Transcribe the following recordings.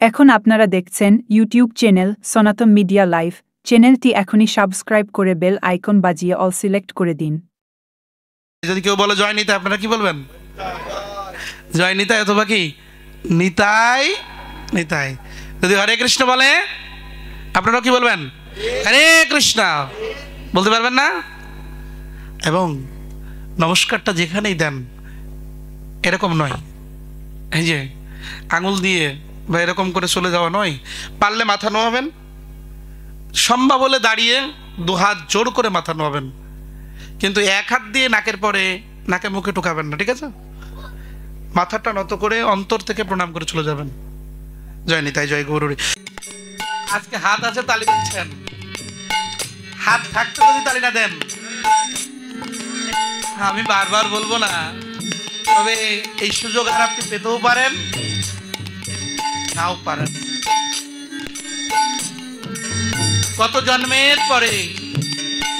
এখন আপনারা দেখছেন ইউটিউব চ্যানেল সনাতন মিডিয়া লাইভ। চ্যানেলটি এখনই সাবস্ক্রাইব করে বেল আইকন বাজিয়ে অল সিলেক্ট করে দিন। যদি কেউ বলে জয় নিতাই, আপনারা কি বলবেন? জয় নিতাই অথবা কি নিতাই নিতাই। যদি হরে কৃষ্ণ বলে আপনারা কি বলবেন? হরে কৃষ্ণ বলতে পারবেন না? এবং নমস্কারটা যেখানেই দেন এরকম নয়, এই যে আঙুল দিয়ে বা এরকম করে চলে যাওয়া নয়। পারলে মাথা নোয়াবেন, সম্ভব হলে দাঁড়িয়ে দুহাত জোর করে মাথা নোয়াবেন, কিন্তু এক হাত দিয়ে নাকের পরে নাকে মুখে ঢোকাবেন না, ঠিক আছে? মাথাটা নত করে অন্তর থেকে প্রণাম করে চলে যাবেন। জয় নিতাই, জয় গৌরী। আজকে হাত আছে তালি দিচ্ছেন, হাত থাকতে যদি তালি না দেন, আমি বারবার বলবো না, তবে এই সুযোগ আর আপনি পেতেও পারেন নাও পারেন। কত জন্মের পরে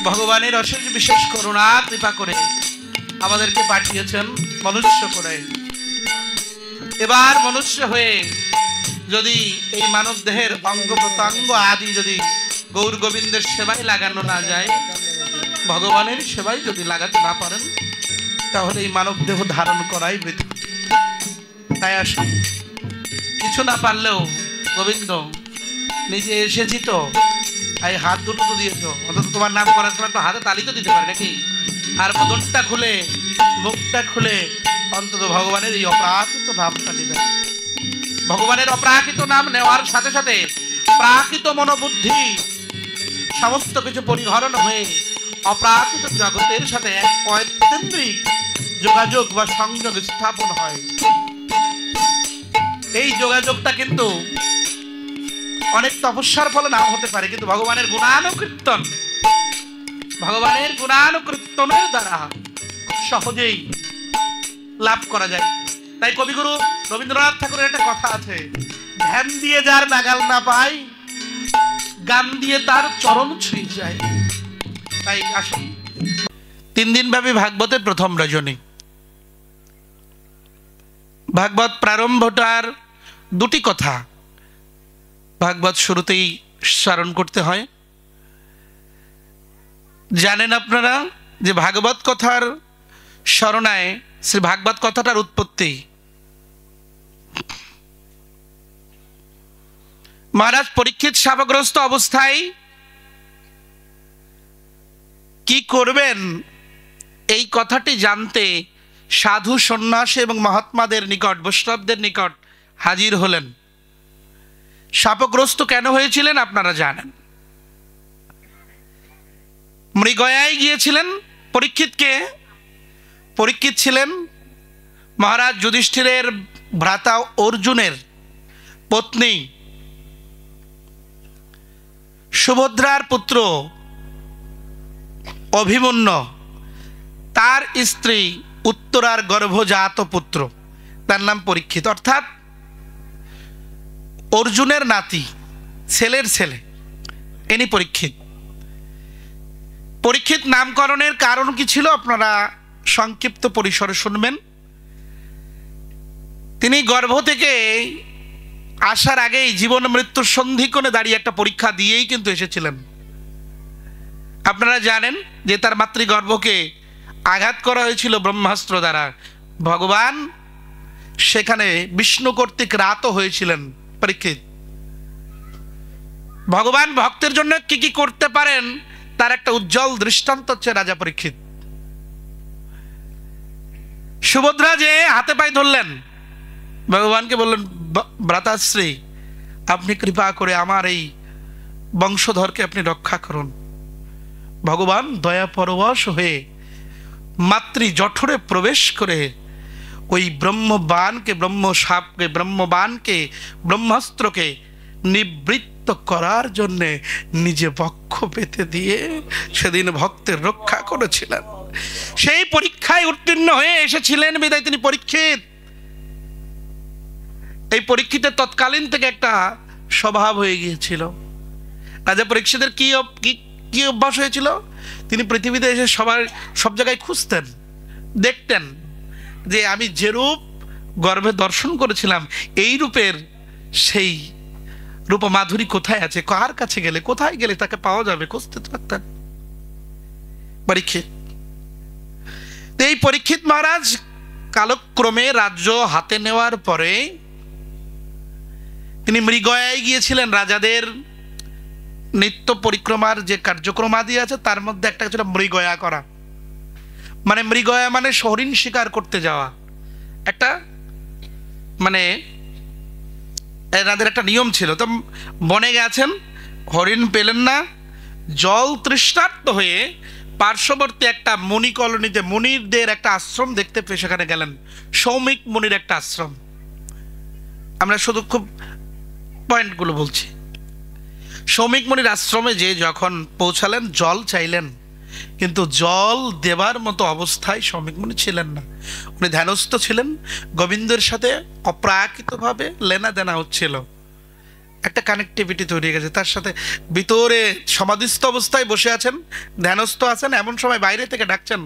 ভগবানের অশেষ বিশেষ করুণা কৃপা করে আমাদেরকে পাঠিয়েছেন মনুষ্য করে। এবার মনুষ্য হয়ে যদি এই মানব দেহের অঙ্গ প্রত্যঙ্গ আদি যদি গৌর গোবিন্দের সেবায় লাগানো না যায়, ভগবানের সেবায় যদি লাগাতে না পারেন, তাহলে এই মানব দেহ ধারণ করাই বৃথা। তাই আসুন, কিছু না পারলেও গোবিন্দ নিজে এসেছি তো, এই হাত দুটো তো দিয়েছ, অন্তত তোমার নাম করার সময় তো হাতে তালি তো দিতে পারে নাকি? আর বদনটা খুলে মুখটা খুলে অন্তত ভগবানের এই অপ্রাকৃত নামটা নেবেন। ভগবানের অপ্রাকৃত নাম নেওয়ার সাথে সাথে প্রাকৃত মনোবুদ্ধি সমস্ত কিছু পরিহরণ হয়ে অপ্রাকৃত জগতের সাথে এক পয়ত্রেন্দ্রিক যোগাযোগ বা সংযোগ স্থাপন হয়। এই যোগাযোগটা কিন্তু অনেক তপস্যার ফলে নাও হতে পারে, কিন্তু ভগবানের গুণানুকীর্তন, ভগবানের গুণানুকীর্তনের দ্বারা সহজেই লাভ করা যায়। তাই কবিগুরু রবীন্দ্রনাথ ঠাকুরের একটা কথা আছে, ধ্যান দিয়ে যার নাগাল না পাই, গান দিয়ে তার চরণ ছুঁয়ে যায়। তাই আসুন, 3 দিন ব্যাপী ভাগবতের প্রথম রজনী। ভাগবত প্রারম্ভটার দুটি কথা ভাগবত শুরুতেই স্মরণ করতে হয়। জানেন আপনারা যে ভাগবত কথার স্মরণায় শ্রী ভাগবত কথাটার উৎপত্তি। মহারাজ পরীক্ষিত শাপগ্রস্ত অবস্থায় কি করবেন এই কথাটি জানতে সাধু সন্ন্যাসী এবং মহাত্মাদের নিকট, বৈষ্ণবদের নিকট হাজির হলেন। শাপগ্রস্ত কেন হয়েছিলেন আপনারা জানেন। মৃগয়ায় গিয়েছিলেন পরীক্ষিতকে। পরীক্ষিত ছিলেন মহারাজ যুধিষ্ঠিরের ভ্রাতা অর্জুনের পত্নী সুভদ্রার পুত্র অভিমন্যু, তার স্ত্রী উত্তরার গর্ভজাত পুত্র, তার নাম পরীক্ষিত, অর্থাৎ অর্জুনের নাতি, ছেলের ছেলে, ইনি পরীক্ষিত। পরীক্ষিত নামকরণের কারণ কি ছিল আপনারা সংক্ষিপ্ত পরিসরে শুনবেন। তিনি গর্ভ থেকে আসার আগেই জীবন মৃত্যুর সন্ধিক্ষণে দাঁড়িয়ে একটা পরীক্ষা দিয়েই কিন্তু এসেছিলেন। আপনারা জানেন যে তার মাতৃগর্ভকে আঘাত করা হয়েছিল ব্রহ্মাস্ত্র দ্বারা। ভগবান সেখানে বিষ্ণু কর্তৃক রাত হয়েছিলেন পরীক্ষিত। ভগবান ভক্তের জন্য কি কি করতে পারেন তার একটা উজ্জ্বল দৃষ্টান্ত হচ্ছে রাজা পরীক্ষিত। সুভদ্রা যে হাতে পায়ে ধরলেন, ভগবানকে বললেন, ভ্রাতাশ্রী আপনি কৃপা করে আমার এই বংশধরকে আপনি রক্ষা করুন। ভগবান দয়া পরবশ হয়ে মাতৃ জঠরে প্রবেশ করে ওই ব্রহ্মবানকে, ব্রহ্মসাপকে, ব্রহ্মবানকে, ব্রহ্মাস্ত্রকে নিবৃত্ত করার জন্যে নিজে বক্ষ পেতে দিয়ে সেদিন ভক্তের রক্ষা করেছিলেন। সেই পরীক্ষায় উত্তীর্ণ হয়ে এসেছিলেন বিধায় তিনি পরীক্ষিত। এই পরীক্ষিতের তৎকালীন থেকে একটা স্বভাব হয়ে গিয়েছিল। রাজা পরীক্ষিতের কি অভ্যাস হয়েছিল, তিনি পৃথিবীতে এসে সব জায়গায় খুঁজতেন, দেখতেন যে আমি যে রূপ গর্ভে দর্শন করেছিলাম এই রূপের সেই রূপমাধুরী কোথায় আছে, কার কাছে গেলে, কোথায় গেলে তাকে পাওয়া যাবে, খুঁজতে থাকতেন। পরীক্ষিত, এই পরীক্ষিত মহারাজ কালক্রমে রাজ্য হাতে নেওয়ার পরে তিনি মৃগয়ায় গিয়েছিলেন। রাজাদের নিত্য পরিক্রমার যে কার্যক্রমাদি আছে তার মধ্যে একটা ছিল মৃগয়া করা। মানে মৃগয়া মানে হরিণ শিকার করতে যাওয়া, একটা মানে এনাদের একটা নিয়ম ছিল। তো বনে গেছেন, হরিণ পেলেন না, জল তৃষ্ণার্ত হয়ে পার্শ্ববর্তী একটা মুনি কলোনিতে মুনিদের একটা আশ্রম দেখতে পেয়ে সেখানে গেলেন। সৌমিক মুনির একটা আশ্রম। আমরা শুধু খুব পয়েন্টগুলো বলছি। সৌমিক মুনির আশ্রমে যে যখন পৌঁছালেন, জল চাইলেন, কিন্তু জল দেবার মতো অবস্থায় সৌমিক মুনি ছিলেন না। উনি ধ্যানস্থ ছিলেন, গোবিন্দের সাথে অপ্রাকৃতভাবে লেনা দেনা হচ্ছিল, একটা কানেক্টিভিটি তৈরি গেছে তার সাথে। ভিতরে সমাধিস্থ অবস্থায় বসে আছেন, ধ্যানস্থ আছেন, এমন সময় বাইরে থেকে ডাকছেন,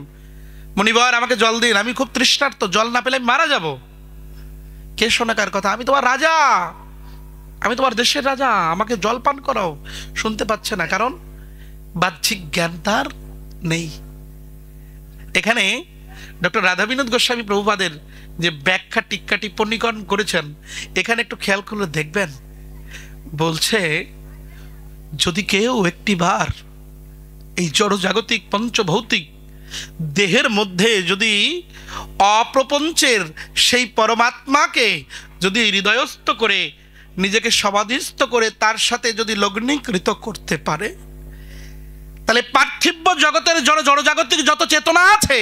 মুনিবর আমাকে জল দিন, আমি খুব তৃষ্ণার্ত, জল না পেলে আমি মারা যাব। কে শোনে কার কথা? আমি তোমার রাজা, আমি তোমার দেশের রাজা, আমাকে জল পান করাও। শুনতে পাচ্ছে না, কারণ বাহ্যিক জ্ঞান তার নেই। এখানে ডক্টর রাধাবিনোদ গোস্বামী প্রভুপাদের যে ব্যাখ্যা টিক্কা টিপ্পণীকরণ করেছেন, এখানে একটু খেয়াল করলে দেখবেন, বলছে যদি কেউ একটিবার এই জড়জাগতিক পঞ্চভৌতিক দেহের মধ্যে যদি অপ্রপঞ্চের সেই পরমাত্মাকে যদি হৃদয়স্থ করে, নিজেকে সমাধিস্থ করে তার সাথে যদি লগ্নীকৃত করতে পারে, তাহলে পার্থিব জগতের জড়জাগতিক যত চেতনা আছে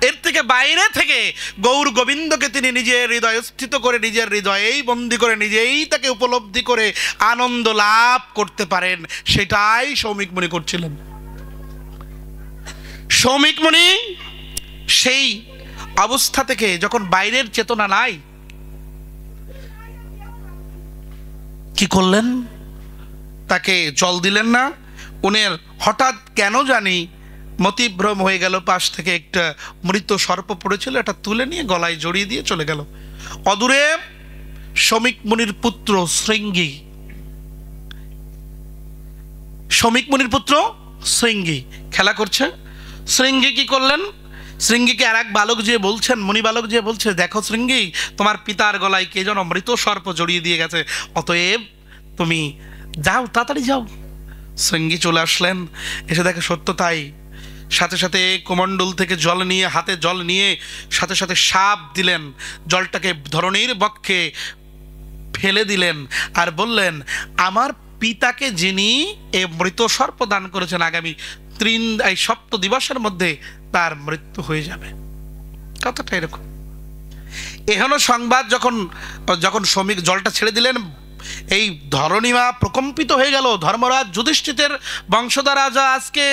এর থেকে বাইরে থেকে গৌর গোবিন্দকে তিনি নিজের হৃদয়স্থিত করে, নিজের হৃদয়েই বন্দী করে, নিজেই তাকে উপলব্ধি করে আনন্দ লাভ করতে পারেন। সেটাই সৌমিক মুনি করছিলেন। সৌমিক মুনি সেই অবস্থা থেকে যখন বাইরের চেতনা নাই, কি করলেন? তাকে জল দিলেন না। উনের হঠাৎ কেন জানি মতিভ্রম হয়ে গেল, পাশ থেকে একটা মৃত সর্প পড়েছিল, এটা তুলে নিয়ে গলায় জড়িয়ে দিয়ে চলে গেল। অদূরে সৌমিক মুনির পুত্র শৃঙ্গী, সৌমিক মুনির পুত্র শৃঙ্গী খেলা করছে। শৃঙ্গী কি করলেন? শৃঙ্গীকে আর এক বালক যে বলছেন, মুনি বালক যে বলছে, দেখো শৃঙ্গী, তোমার পিতার গলায় কে যেন মৃত সর্প জড়িয়ে দিয়ে গেছে, অতএব তুমি যাও, তাড়াতাড়ি যাও। শৃঙ্গী চলে আসলেন, এসে দেখে সত্য তাই। সাথে সাথে কমণ্ডল থেকে জল নিয়ে, হাতে জল নিয়ে সাথে সাথে সাপ দিলেন, জলটাকে ধরণীর বক্ষে ফেলে দিলেন আর বললেন, আমার পিতাকে যিনি এ মৃত সর্প দান করেছেন, আগামী 7 দিবসের মধ্যে তার মৃত্যু হয়ে যাবে। কথাটা এরকম। এখনো সংবাদ যখন শ্রমিক জলটা ছেড়ে দিলেন, এই ধরণীমা প্রকম্পিত হয়ে গেল। ধর্মরাজ যুধিষ্ঠিরের বংশধর রাজা আজকে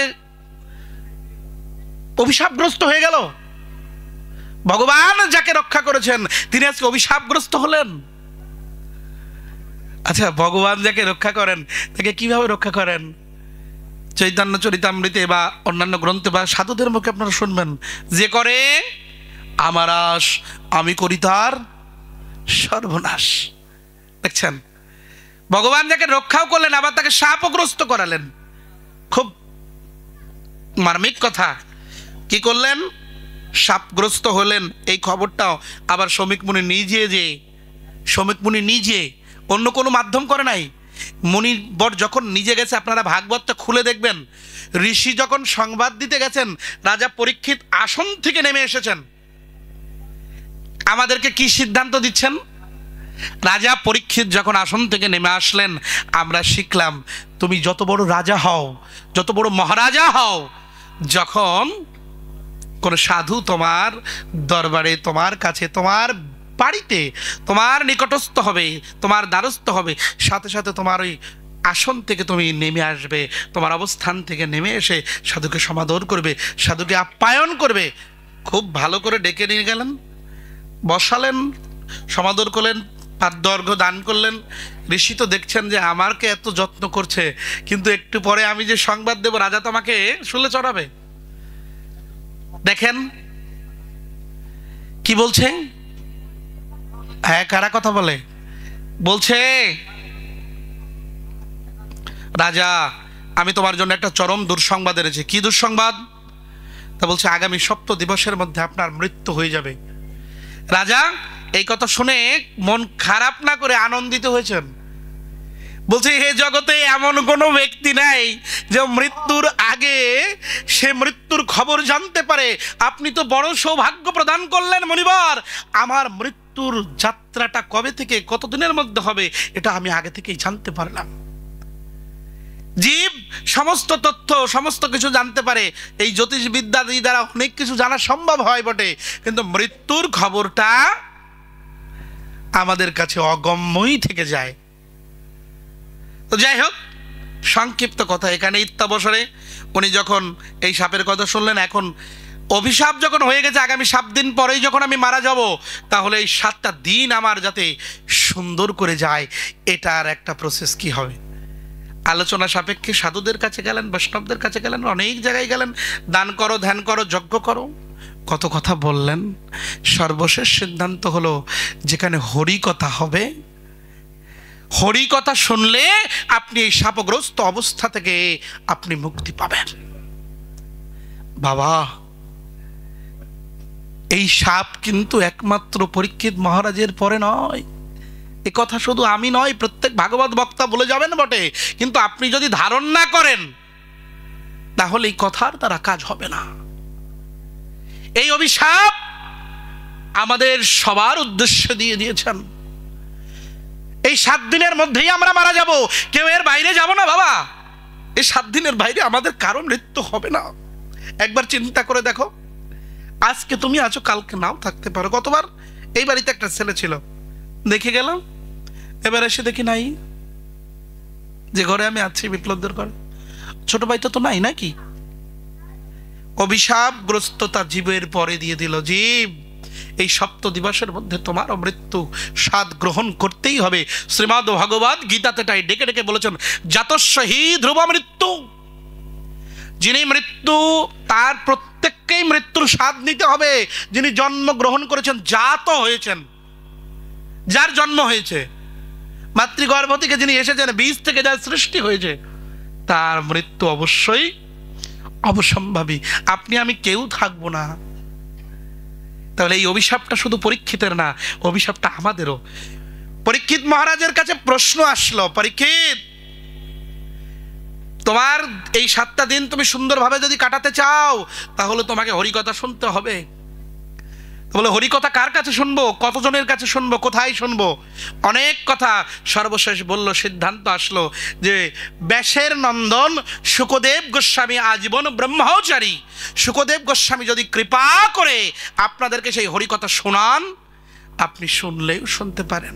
অভিশাপগ্রস্ত হয়ে গেল। ভগবান যাকে রক্ষা করেছেন তিনি আজকে অভিশাপগ্রস্ত হলেন। আচ্ছা, ভগবান যাকে রক্ষা করেন তাকে কিভাবে রক্ষা করেন? চৈতন্য চরিতামৃতে বা অন্যান্য গ্রন্থে বা সাধুদের মুখে আপনারা শুনবেন, যে করে আমার আশ আমি করি তার সর্বনাশ। দেখছেন, ভগবান যাকে রক্ষাও করলেন, আবার তাকে শাপগ্রস্ত করালেন। খুব মার্মিক কথা। কি করলেন? শাপগ্রস্ত হলেন। এই খবরটাও আবার সৌমিক মুনি নিজে, অন্য কোনো মাধ্যম করে নাই। মুনিবর যখন নিজে গেছে, আপনারা ভাগবতটা খুলে দেখবেন, ঋষি যখন সংবাদ দিতে গেছেন, রাজা পরীক্ষিত আসন থেকে নেমে এসেছেন। আমাদেরকে কি সিদ্ধান্ত দিচ্ছেন? রাজা পরীক্ষিত যখন আসন থেকে নেমে আসলেন, আমরা শিখলাম, তুমি যত বড় রাজা হও, যত বড় মহারাজা হও, যখন কোন সাধু তোমার দরবারে, তোমার কাছে, তোমার বাড়িতে, তোমার নিকটস্থ হবে, তোমার দ্বারস্থ হবে, সাথে সাথে তোমার ওই আসন থেকে তুমি নেমে আসবে, তোমার অবস্থান থেকে নেমে এসে সাধুকে সমাদর করবে, সাধুকে আপ্যায়ন করবে। খুব ভালো করে ডেকে নিয়ে গেলেন, বসালেন, সমাদর করলেন, পাদ্যর্ঘ্য দান করলেন। ঋষি তো দেখছেন যে আমাকে এত যত্ন করছে, কিন্তু একটু পরে আমি যে সংবাদ দেব, রাজা তো আমাকে শুলে চড়াবে। দেখেন কি বলছে। হ্যাঁ, কারা কথা বলে? বলছে, রাজা আমি তোমার জন্য একটা চরম দুঃসংবাদ এনেছি। কি দুঃসংবাদ? তা বলছে, আগামী সপ্ত দিবসের মধ্যে আপনার মৃত্যু হয়ে যাবে। রাজা এই কথা শুনে মন খারাপ না করে আনন্দিত হয়েছেন। বলছে, হে জগতে এমন কোনো ব্যক্তি নাই যে মৃত্যুর আগে সে মৃত্যুর খবর জানতে পারে। আপনি তো বড় সৌভাগ্য প্রদান করলেন মনিবর। আমার মৃত্যুর যাত্রাটা কবে থেকে কতদিনের মধ্যে হবে এটা আমি আগে থেকেই জানতে পারলাম। জীব সমস্ত তথ্য সমস্ত কিছু জানতে পারে, এই জ্যোতিষবিদ্যা দ্বারা অনেক কিছু জানা সম্ভব হয় বটে, কিন্তু মৃত্যুর খবরটা আমাদের কাছে অগম্যই থেকে যায়। তো যাই হোক, সংক্ষিপ্ত কথা এখানে ইত্যাবসরে উনি যখন এই সাপের কথা শুনলেন, এখন অভিশাপ যখন হয়ে গেছে, আগামী 7 দিন পরেই যখন আমি মারা যাব, তাহলে এই 7টা দিন আমার যাতে সুন্দর করে যায়, এটার একটা প্রসেস কি হবে। আলোচনা সাপেক্ষে সাধুদের কাছে গেলেন, বৈষ্ণবদের কাছে গেলেন, অনেক জায়গায় গেলেন, দান করো, ধ্যান করো, যজ্ঞ করো, কত কথা বললেন। সর্বশেষ সিদ্ধান্ত হলো, যেখানে হরি কথা হবে, হরি কথা শুনলে আপনি এই শাপগ্রস্ত অবস্থা থেকে আপনি মুক্তি পাবেন। বাবা, এই সাপ কিন্তু একমাত্র পরীক্ষিত মহারাজের পরে নয়। এ কথা শুধু আমি নয়, প্রত্যেক ভাগবত বক্তা বলে যাবেন বটে, কিন্তু আপনি যদি ধারণ না করেন তাহলে এই কথার দ্বারা কাজ হবে না। এই অভিশাপ আমাদের সবার উদ্দেশ্যে দিয়ে দিয়েছেন। এই 7 দিনের মধ্যেই আমরা মারা যাব, কেউ এর বাইরে যাব না বাবা। এই 7 দিনের বাইরে আমাদের কারো মৃত্যু হবে না। একবার চিন্তা করে দেখো, আজকে তুমি আছো, কালকে নাও থাকতে পারো। কতবার এই বাড়িতে একটা ছেলে ছিল, দেখে গেলাম, এবার এসে দেখি নাই। যে ঘরে আমি আছি, বিপ্লবদের ঘরে, ছোট ভাইটা তো নাই নাকি। অভিশাপগ্রস্ততা জীবের পরে দিয়ে দিল, জীব এই সপ্ত দিবসের মধ্যে তোমারও মৃত্যু স্বাদ গ্রহণ করতেই হবে। শ্রীমদ্ ভগবৎ গীতাতে তাই ডেকে ডেকে বলেছেন, জাতস্য হি ধ্রুব মৃত্যু। যিনি মৃত্যু, তার প্রত্যেককেই মৃত্যুর স্বাদ নিতে হবে। যিনি জন্ম গ্রহণ করেছেন, জাত হয়েছেন, যার জন্ম হয়েছে, মাতৃগর্ভ থেকে যিনি এসেছেন, বীজ থেকে যার সৃষ্টি হয়েছে, তার মৃত্যু অবশ্যই অবসম্ভাবী। আপনি আমি কেউ থাকবো না। তাহলে এই অভিশাপটা শুধু পরীক্ষিতের না, অভিশাপটা আমাদেরও। পরীক্ষিত মহারাজের কাছে প্রশ্ন আসলো, পরীক্ষিত, তোমার এই 7টা দিন তুমি সুন্দরভাবে যদি কাটাতে চাও, তাহলে তোমাকে হরিকথা শুনতে হবে। বলে, হরিকথা কার কাছে শুনবো, কতজনের কাছে শুনবো, কোথায় শুনবো? অনেক কথা। সর্বশেষ বলল, সিদ্ধান্ত আসলো যে ব্যাসের নন্দন শুকদেব গোস্বামী আজীবন ব্রহ্মচারী, শুকদেব গোস্বামী যদি কৃপা করে আপনাদেরকে সেই হরিকথা শোনান, আপনি শুনলেও শুনতে পারেন।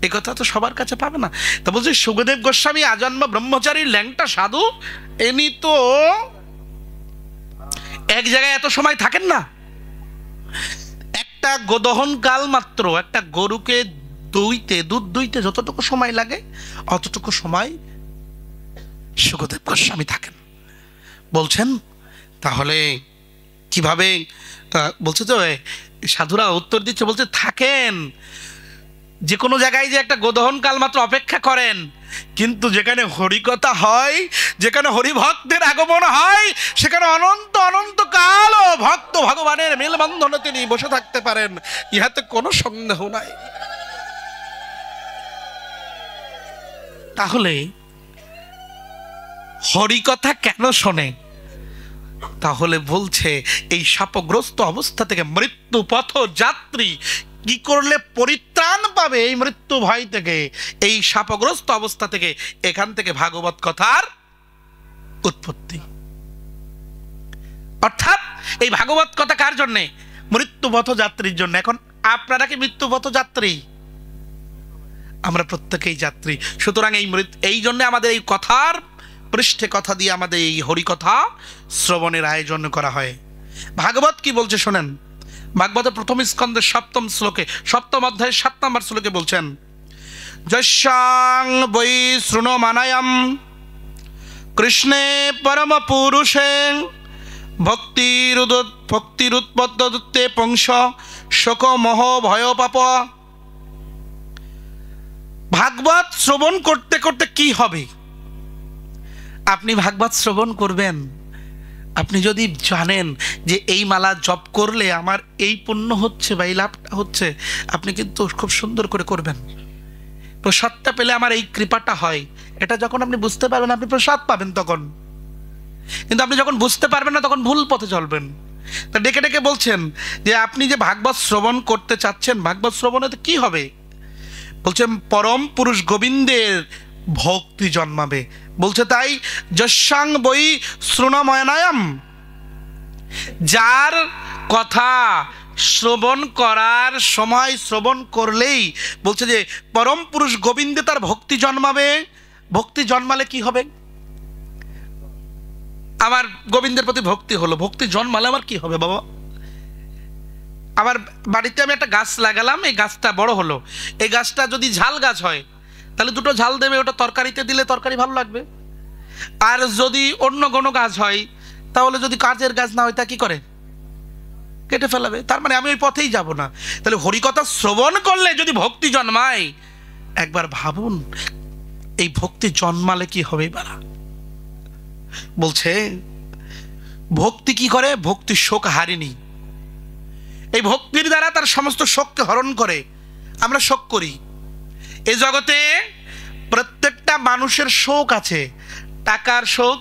এ কথা তো সবার কাছে পাবে না। তা বলছি, শুকদেব গোস্বামী আজন্ম ব্রহ্মচারী ল্যাংটা সাধু, এনি তো এক জায়গায় এত সময় থাকেন না। একটা গোদহন কাল মাত্র, একটা গরুকে দুধ দুইতে যতটুকু সময় লাগে, অতটুকু সময় শুকদেব গোস্বামী থাকেন। বলছেন, তাহলে কিভাবে? বলছে তো, সাধুরা উত্তর দিচ্ছে, বলছে থাকেন, যে কোনো জায়গায় যে একটা গোদহন কাল মাত্র অপেক্ষা করেন, কিন্তু যেখানে হরিকথা হয়, যেখানে হরিভক্তের আগমন হয়, সেখানে অনন্ত অনন্ত কাল ভক্ত ভগবানের মেলবন্ধনে তিনি বসে থাকতে পারেন, ইহাতে কোনো সন্দেহ নাই। তাহলে হরিকথা কেন শোনে? তাহলে বলছে, এই শাপগ্রস্ত অবস্থা থেকে মৃত্যু পথ যাত্রী কি করলে পরিত্রাণ পাবে এই মৃত্যু ভয় থেকে, এই শাপগ্রস্ত অবস্থা থেকে? এখান থেকে ভাগবত কথার উৎপত্তি। অর্থাৎ এই ভাগবত কথা কার জন্যে? মৃত্যুপথ যাত্রীর জন্য। এখন আপনারা কি মৃত্যুপথ যাত্রী? আমরা প্রত্যেকেই যাত্রী। সুতরাং এই জন্য আমাদের এই কথার পৃষ্ঠে কথা দিয়ে আমাদের এই হরিকথা শ্রবণের আয়োজন করা হয়। ভাগবত কি বলছে শোনেন। ভাগবতের প্রথম স্কন্ধের 7ম শ্লোকে, 7ম অধ্যায়ের 7 নম্বর শ্লোকে বলছেন, যস্যাং বৈ শৃণুমানায়াম কৃষ্ণে পরম পুরুষে ভক্তিরুৎপদ্যতে পংশ শোক মোহ ভয় পাপ ভাগবত শ্রবণ করতে করতে কি হবে? আপনি ভাগবত শ্রবণ করবেন, আপনি যদি জানেন যে এই মালা জপ করলে আমার এই পুণ্য হচ্ছে বা এই লাভটা হচ্ছে, আপনি কিন্তু খুব সুন্দর করে করবেন। প্রসাদটা পেলে আমার এই কৃপাটা হয়, এটা যখন আপনি বুঝতে পারবেন আপনি প্রসাদ পাবেন তখন। কিন্তু আপনি যখন বুঝতে পারবেন না তখন ভুল পথে চলবেন। তা ডেকে ডেকে বলছেন যে আপনি যে ভাগবত শ্রবণ করতে চাচ্ছেন, ভাগবত শ্রবণে কি হবে? বলছেন পরম পুরুষ গোবিন্দের ভক্তি জন্মাবে। বলছে তাই যশাং বই শ্রুণময়নায়ম, যার কথা শ্রবণ করার সময় শ্রবণ করলেই বলছে যে পরম পুরুষ গোবিন্দে তার ভক্তি জন্মাবে। ভক্তি জন্মালে কি হবে? আমার গোবিন্দের প্রতি ভক্তি হলো, ভক্তি জন্মালে আমার কি হবে বাবা? আমার বাড়িতে আমি একটা গাছ লাগালাম, এই গাছটা বড় হলো, এই গাছটা যদি ঝাল গাছ হয় তাহলে দুটো ঝাল দেবে, ওটা তরকারিতে দিলে তরকারি ভালো লাগবে। আর যদি অন্য কোনো গাছ হয় তাহলে যদি কাজের গাছ না হয় তা কি করে? কেটে ফেলাবে। তার মানে আমি ওই পথেই যাব না। তাহলে হরিকথা শ্রবণ করলে যদি ভক্তি জন্মায়, একবার ভাবুন এই ভক্তি জন্মালে কি হবে বাবা? বলছে ভক্তি কি করে? ভক্তি শোক হারিনি। এই ভক্তির দ্বারা তার সমস্ত শোককে হরণ করে। আমরা শোক করি, এই জগতে প্রত্যেকটা মানুষের শোক আছে। টাকার শোক,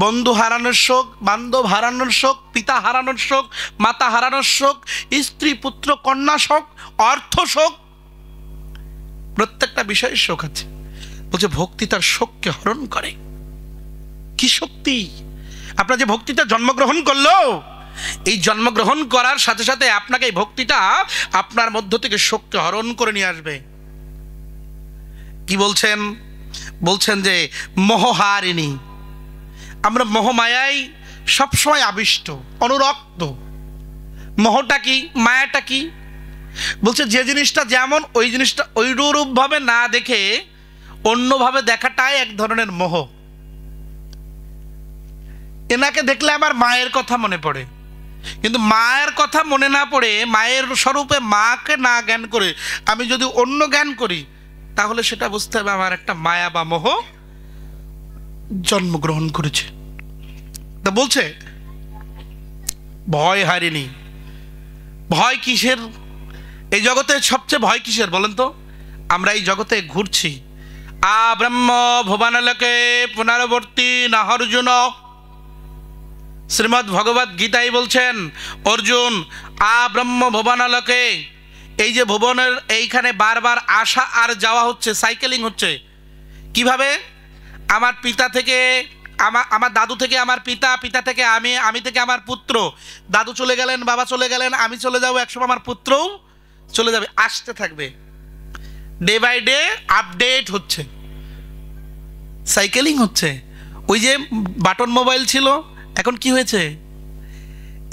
বন্ধু হারানোর শোক, বান্ধব হারানোর শোক, পিতা হারানোর শোক, মাতা হারানোর শোক, স্ত্রী পুত্র কন্যা শোক, অর্থ শোক, প্রত্যেকটা বিষয়ের শোক আছে। বলছে ভক্তি তার শোককে হরণ করে। কি শক্তি! আপনার যে ভক্তিটা জন্মগ্রহণ করলো, এই জন্মগ্রহণ করার সাথে সাথে আপনাকে এই ভক্তিটা আপনার মধ্য থেকে শোককে হরণ করে নিয়ে আসবে। কি বলছেন? বলছেন যে মোহহারিণী। আমরা মোহমায়ায় সবসময় আবিষ্ট, অনুরক্ত। মোহটা কি, মায়াটা কি? বলছে যে জিনিসটা যেমন ওই জিনিসটা ওইরূপভাবে না দেখে অন্যভাবে দেখাটাই এক ধরনের মোহ। এনাকে দেখলে আমার মায়ের কথা মনে পড়ে, কিন্তু মায়ের কথা মনে না পড়ে মায়ের স্বরূপে মাকে না জ্ঞান করে আমি যদি অন্য জ্ঞান করি, তাহলে সেটা বুঝতে হবে আমার একটা মায়া বা মোহ জন্মগ্রহণ করেছে। তা বলছে ভয় হারিনি। ভয় কিসের? এই জগতে সবচেয়ে ভয় কিসের বলেন তো? আমরা এই জগতে ঘুরছি, ব্রহ্ম ভুবনলোকে পুনরাবর্তী না অর্জুন। শ্রীমদ্ ভগবত গীতাই বলছেন অর্জুন ব্রহ্ম ভুবনলোকে, এই যে ভুবনের এইখানে বারবার আসা আর যাওয়া হচ্ছে, সাইকেলিং হচ্ছে। কিভাবে? আমার পিতা থেকে আমার দাদু থেকে আমার পিতা, পিতা থেকে আমি, আমি থেকে আমার পুত্র। দাদু চলে গেলেন, বাবা চলে গেলেন, আমি চলে যাবো, একসময় আমার পুত্রও চলে যাবে, আসতে থাকবে। ডে বাই ডে আপডেট হচ্ছে, সাইকেলিং হচ্ছে। ওই যে বাটন মোবাইল ছিল, এখন কি হয়েছে?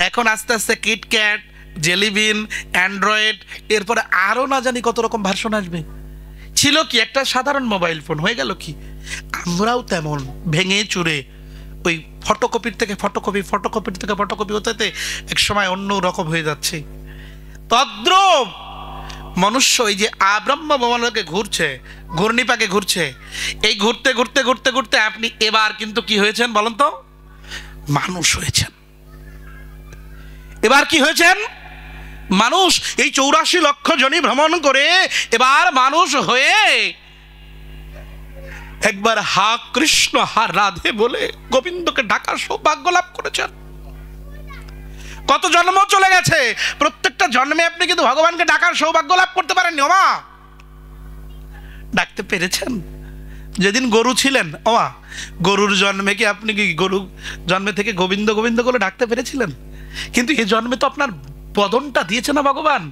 এখন আস্তে আস্তে কিটক্যাট, জেলিবিন, অ্যান্ড্রয়েড, এরপরে আরও না জানি কত রকম ভার্সন আসবে। ছিল কি একটা সাধারণ মোবাইল ফোন, হয়ে গেল কি আমরাও তেমন ভেঙে চুরে ওই ফটোকপির থেকে ফটোকপি, ফটোকপির থেকে ফটোকপি হতে এক সময় অন্য রকম হয়ে যাচ্ছে। তদ্রূপ মনুষ্য এই যে আব্রহ্ম ভবনকে ঘুরছে, ঘূর্ণিপাকে ঘুরছে, এই ঘুরতে ঘুরতে ঘুরতে ঘুরতে আপনি এবার কিন্তু কি হয়েছেন বলেন তো? মানুষ হয়েছেন। এবার কি হয়েছেন? মানুষ। এই 84 লক্ষ জনি ভ্রমণ করে এবার মানুষ হয়ে একবার হা কৃষ্ণ হা রাধে বলে গোবিন্দকে ডাকার সৌভাগ্য লাভ করেছেন। কত জন্ম চলে গেছে, প্রত্যেকটা জন্মে আপনি কিন্তু ভগবানকে ডাকার সৌভাগ্য লাভ করতে পারেননি। ওমা ডাকতে পেরেছেন? যেদিন গরু ছিলেন, ওমা গরুর জন্মে কি আপনি কি গরু জন্মে থেকে গোবিন্দ গোবিন্দ করে ডাকতে পেরেছিলেন? কিন্তু এই জন্মে তো আপনার বদনটা দিয়েছে না ভগবান,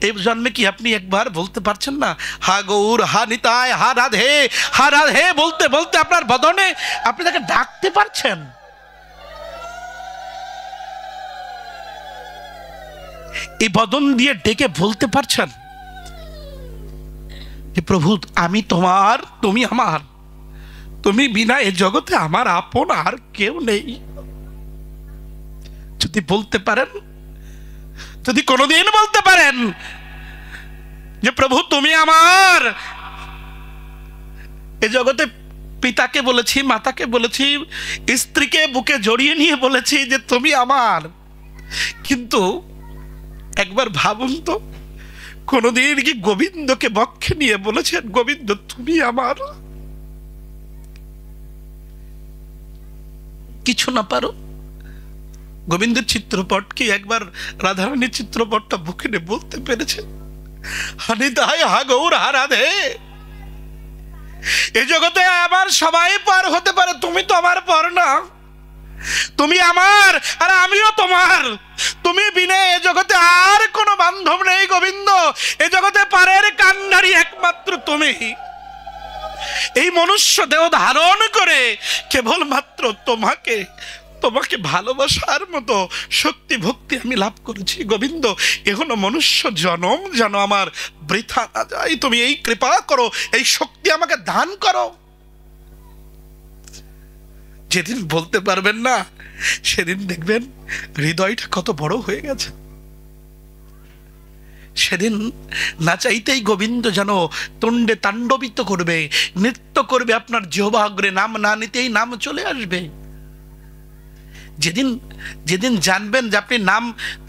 এই জন্মে কি আপনি একবার বলতে পারছেন না হা গৌর, হা নিতাই, হা রাধে, হা রাধে বলতে বলতে আপনার বদনে আপনি তাকে ডাকতে পারছেন? এই বদন দিয়ে ডেকে বলতে পারছেন যে প্রভু আমি তোমার, তুমি আমার, তুমি বিনা এই জগতে আমার আপন আর কেউ নেই। যদি বলতে পারেন, যদি কোনোদিন বলতে পারেন যে প্রভু তুমি আমার, এ জগতে পিতাকে বলেছি, মাতাকে বলেছি, স্ত্রীকে বুকে জড়িয়ে নিয়ে বলেছি যে তুমি আমার। কিন্তু একবার ভাবুন তো, কোনদিন কি গোবিন্দকে বক্ষে নিয়ে বলেছেন গোবিন্দ তুমি আমার? কিছু না পারো, গোবিন্দের চিত্রপট কি একবার রাধারানীর চিত্রপটটা বুকে নিয়ে বলতে পেরেছে হানিতাই হা গৌর হা রাধে, এই জগতে আমার সবাই পার হতে পারে, তুমি তো আমার পর না, তুমি আমার আর আমিও তোমার, তুমি বিনে এ জগতে আর কোনো বান্ধব নেই গোবিন্দ, এ জগতে পারের কান্ডারি একমাত্র তুমি। এই মনুষ্য দেহ ধারণ করে কেবলমাত্র তোমাকে তোমাকে ভালোবাসার মতো শক্তি ভক্তি আমি লাভ করেছি গোবিন্দ। এখনো মনুষ্য জনম যেন আমার বৃথা না যায়, তুমি এই কৃপা করো, এই শক্তি আমাকে দান করো। যেদিন বলতে পারবেন না সেদিন দেখবেন হৃদয়টা কত বড় হয়ে গেছে। সেদিন না চাইতেই গোবিন্দ যেন তুণ্ডে তাণ্ডবিত করবে, নৃত্য করবে, আপনার জিহ্বাগ্রে নাম না নিতেই নাম চলে আসবে। যেদিন যেদিন জানবেন যে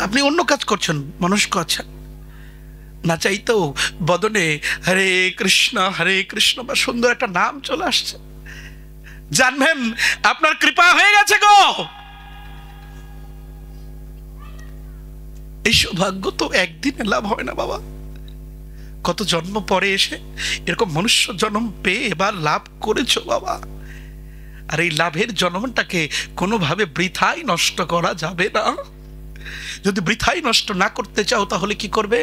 আপনি অন্য কাজ করছেন, মনস্ক আছেন, না চাইতেও বদনে হরে কৃষ্ণ বা সুন্দর একটা নাম চলে আসছে, জানবেন আপনার কৃপা হয়ে গেছে গো। এই সৌভাগ্য তো একদিনে লাভ হয় না বাবা, কত জন্ম পরে এসে এরকম মনুষ্য জন্ম পেয়ে এবার লাভ করেছো বাবা। আর এই লাভের জন্মটাকে কোনোভাবে বৃথাই নষ্ট করা যাবে না। যদি বৃথাই নষ্ট না করতে চাও তাহলে কি করবে?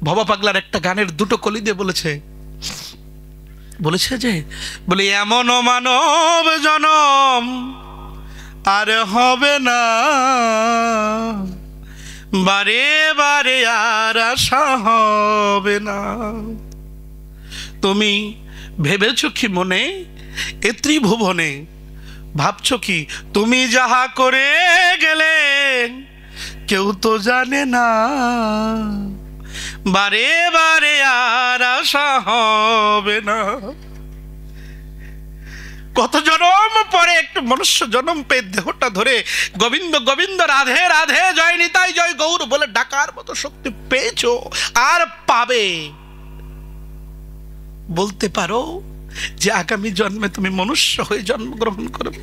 ভবা পাগলার একটা গানের দুটো কলি দিয়ে বলেছে যে বলে এমন মানব জনম আর হবে না, বারে বারে আর আশা হবে না। তুমি ভেবেছ কি মনে এ ত্রিভুবনে, ভাবছ কি তুমি যাহা করে গেলে কেউ তো জানে না, বারে বারে আর আশা হবে না। কত জন্ম পরে একটু মনুষ্য জন্ম পেয়ে দেহটা ধরে গোবিন্দ গোবিন্দ রাধে রাধে জয় নিতাই জয় গৌর বলে ডাকার মতো শক্তি পেয়েছো আর পাবে। বলতে পারো যে আগামী জন্মে তুমি মনুষ্য হয়ে জন্মগ্রহণ করবে।